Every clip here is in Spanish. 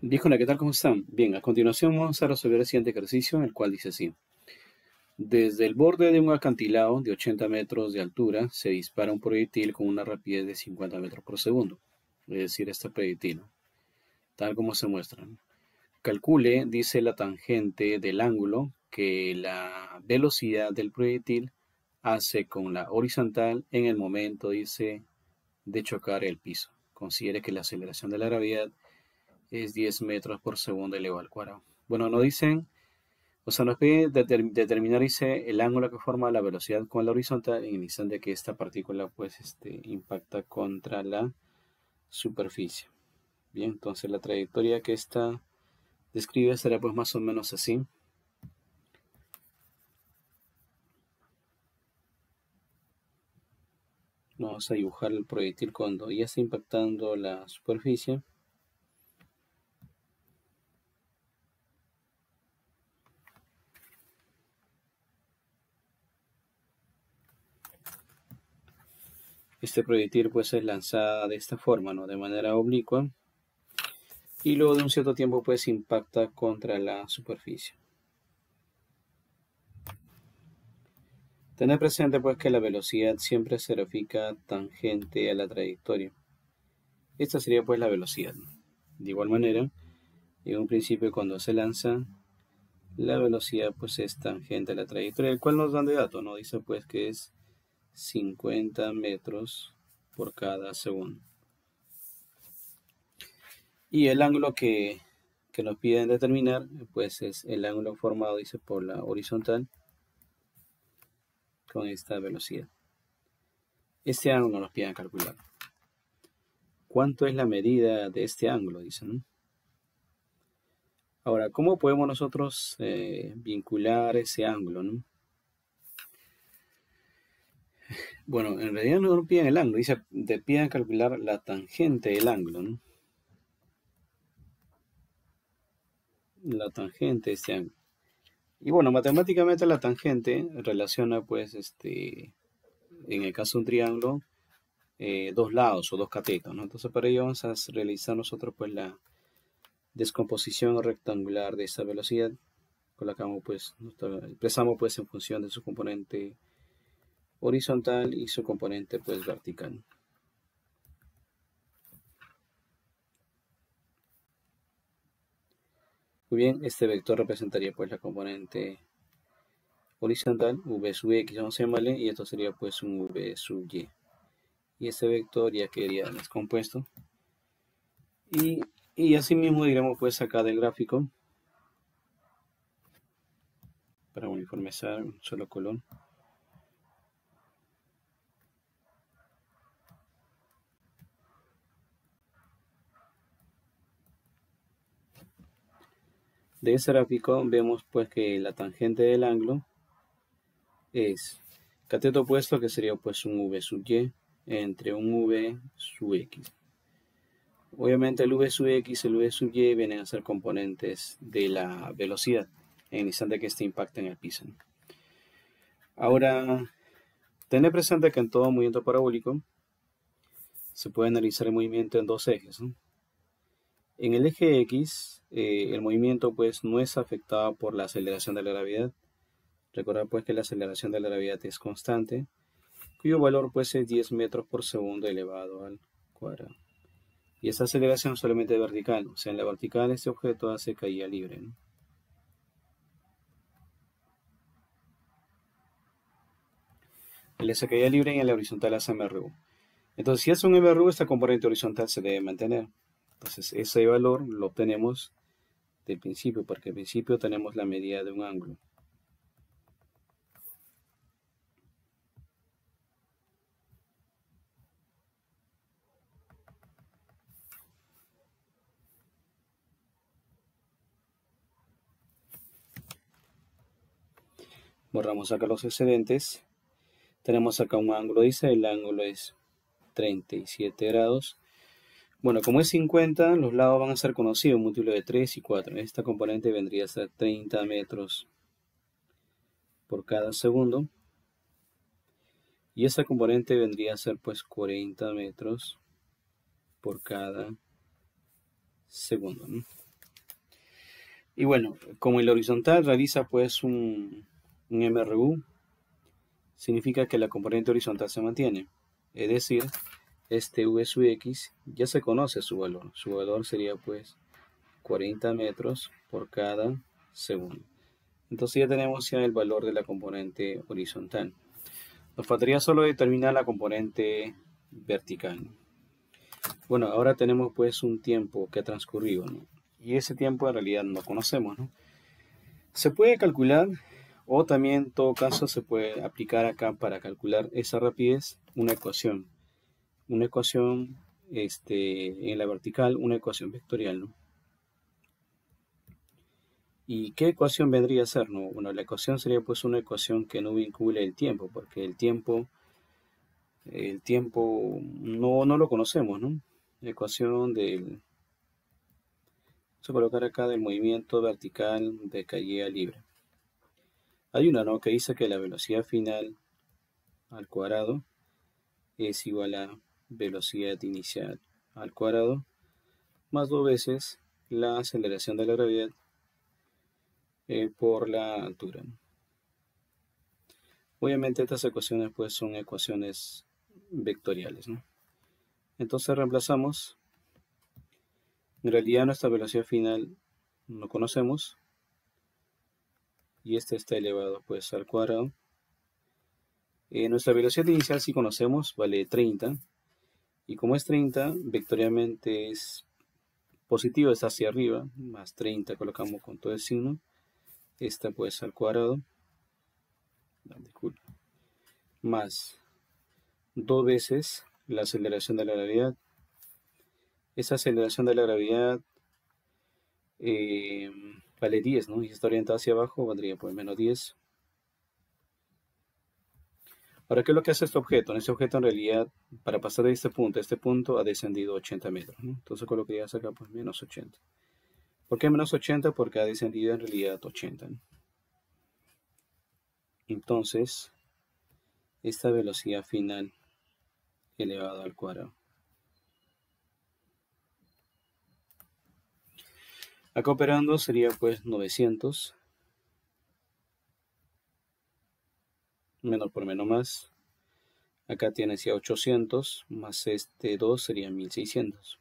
Díjole, ¿qué tal? ¿Cómo están? Bien, a continuación vamos a resolver el siguiente ejercicio, el cual dice así. Desde el borde de un acantilado de 80 metros de altura se dispara un proyectil con una rapidez de 50 metros por segundo. Es decir, este proyectil, ¿no? Tal como se muestra, ¿no? Calcule, dice la tangente del ángulo que la velocidad del proyectil hace con la horizontal en el momento, dice, de chocar el piso. Considere que la aceleración de la gravedad es 10 metros por segundo elevado al cuadrado. Bueno, nos dicen, o sea, nos pide determinar, dice, el ángulo que forma la velocidad con la horizontal en el instante que esta partícula, pues, impacta contra la superficie. Bien, entonces la trayectoria que esta describe será, pues, más o menos así. Vamos a dibujar el proyectil cuando ya está impactando la superficie. Este proyectil, pues, es lanzada de esta forma, ¿no? De manera oblicua. Y luego de un cierto tiempo, pues, impacta contra la superficie. Tener presente, pues, que la velocidad siempre se grafica tangente a la trayectoria. Esta sería, pues, la velocidad, ¿no? De igual manera, en un principio cuando se lanza, la velocidad, pues, es tangente a la trayectoria, el cual nos dan de dato, ¿no? Dice, pues, que es 50 metros por cada segundo. Y el ángulo que nos piden determinar, pues, es el ángulo formado, dice, por la horizontal con esta velocidad. Este ángulo nos piden calcular. ¿Cuánto es la medida de este ángulo? Dicen, ¿no? Ahora, ¿cómo podemos nosotros vincular ese ángulo, ¿no? Bueno, en realidad no nos piden el ángulo, dice, te piden calcular la tangente del ángulo, ¿no? La tangente de este ángulo. Y bueno, matemáticamente la tangente relaciona, pues, en el caso de un triángulo, dos lados o dos catetos, ¿no? Entonces, para ello vamos a realizar nosotros, pues, la descomposición rectangular de esa velocidad. Colocamos, pues, expresamos, pues, en función de su componente horizontal y su componente, pues, vertical. Muy bien, este vector representaría, pues, la componente horizontal, v sub x, vamos a llamarle, y esto sería, pues, un v sub y. Y este vector ya quedaría descompuesto. Y así mismo, diremos, pues, acá del gráfico, para uniformizar un solo color. De ese gráfico vemos, pues, que la tangente del ángulo es cateto opuesto, que sería, pues, un v sub y entre un v sub x. Obviamente el v sub x y el v sub y vienen a ser componentes de la velocidad en el instante que este impacta en el piso, ¿no? Ahora, tener presente que en todo movimiento parabólico se puede analizar el movimiento en dos ejes, ¿no? En el eje X, el movimiento, pues, no es afectado por la aceleración de la gravedad. Recordad, pues, que la aceleración de la gravedad es constante, cuyo valor, pues, es 10 metros por segundo elevado al cuadrado. Y esta aceleración solamente es vertical, o sea, en la vertical este objeto hace caída libre, ¿no? Él hace caída libre y en la horizontal hace MRU. Entonces, si es un MRU, esta componente horizontal se debe mantener. Entonces, ese valor lo obtenemos del principio, porque al principio tenemos la medida de un ángulo. Borramos acá los excedentes. Tenemos acá un ángulo, dice, el ángulo es 37 grados. Bueno, como es 50, los lados van a ser conocidos, múltiplo de 3 y 4. Esta componente vendría a ser 30 metros por cada segundo. Y esa componente vendría a ser, pues, 40 metros por cada segundo, ¿no? Y bueno, como el horizontal realiza pues un MRU, significa que la componente horizontal se mantiene. Es decir, este V sub X ya se conoce su valor. Su valor sería pues 40 metros por cada segundo. Entonces ya tenemos ya el valor de la componente horizontal. Nos faltaría solo determinar la componente vertical. Bueno, ahora tenemos pues un tiempo que ha transcurrido, ¿no? Y ese tiempo en realidad no conocemos, ¿no? Se puede calcular o también en todo caso se puede aplicar acá para calcular esa rapidez una ecuación. Una ecuación en la vertical, una ecuación vectorial, ¿no? ¿Y qué ecuación vendría a ser, no? Bueno, la ecuación sería pues una ecuación que no vincule el tiempo, porque el tiempo no lo conocemos, ¿no? La ecuación del, vamos a colocar acá del movimiento vertical de caída libre. Hay una, ¿no?, que dice que la velocidad final al cuadrado es igual a velocidad inicial al cuadrado más 2 veces la aceleración de la gravedad por la altura. Obviamente estas ecuaciones pues son ecuaciones vectoriales, ¿no? Entonces reemplazamos. En realidad nuestra velocidad final no conocemos y este está elevado pues al cuadrado. Nuestra velocidad inicial sí conocemos, vale 30, y como es 30, vectorialmente es positivo, es hacia arriba, más 30 colocamos con todo el signo, esta pues al cuadrado, más 2 veces la aceleración de la gravedad. Esa aceleración de la gravedad eh, vale 10, ¿no? Y si está orientada hacia abajo, valdría pues menos 10. Ahora, ¿qué es lo que hace este objeto? En este objeto, en realidad, para pasar de este punto a este punto, ha descendido 80 metros, ¿no? Entonces colocarías acá, pues, menos 80. ¿Por qué menos 80? Porque ha descendido en realidad 80, ¿no? Entonces, esta velocidad final elevado al cuadrado. Acá operando sería, pues, 900. Menos por menos más. Acá tienes ya 800, más este 2 sería 1600.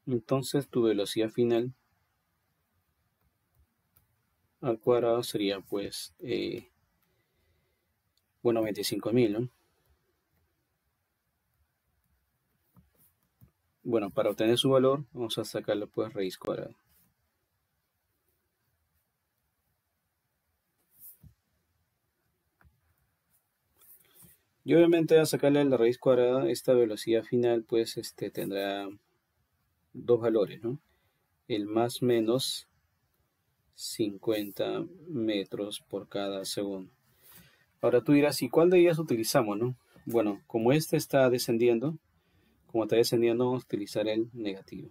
Entonces tu velocidad final al cuadrado sería pues, bueno, 25.000, ¿no? Bueno, para obtener su valor vamos a sacarle pues raíz cuadrada. Y obviamente a sacarle la raíz cuadrada, esta velocidad final pues tendrá dos valores, ¿no? El más menos 50 metros por cada segundo. Ahora tú dirás, ¿y cuál de ellas utilizamos, no? Bueno, como este está descendiendo, vamos a utilizar el negativo.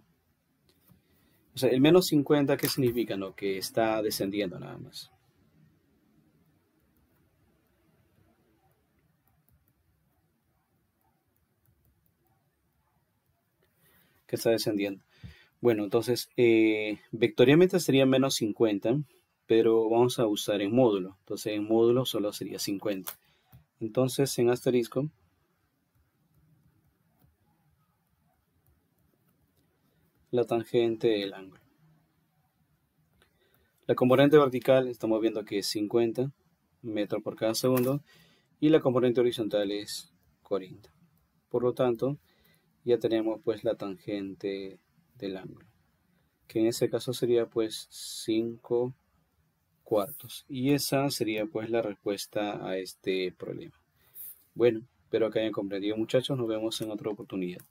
O sea, el menos 50, ¿qué significa, no? Que está descendiendo nada más. Que está descendiendo. Bueno, entonces, vectorialmente sería menos 50, pero vamos a usar en módulo. Entonces, en módulo solo sería 50. Entonces, en asterisco, la tangente del ángulo. La componente vertical estamos viendo que es 50 metros por cada segundo y la componente horizontal es 40. Por lo tanto, ya tenemos pues la tangente del ángulo, que en ese caso sería pues 5 cuartos. Y esa sería pues la respuesta a este problema. Bueno, espero que hayan comprendido, muchachos. Nos vemos en otra oportunidad.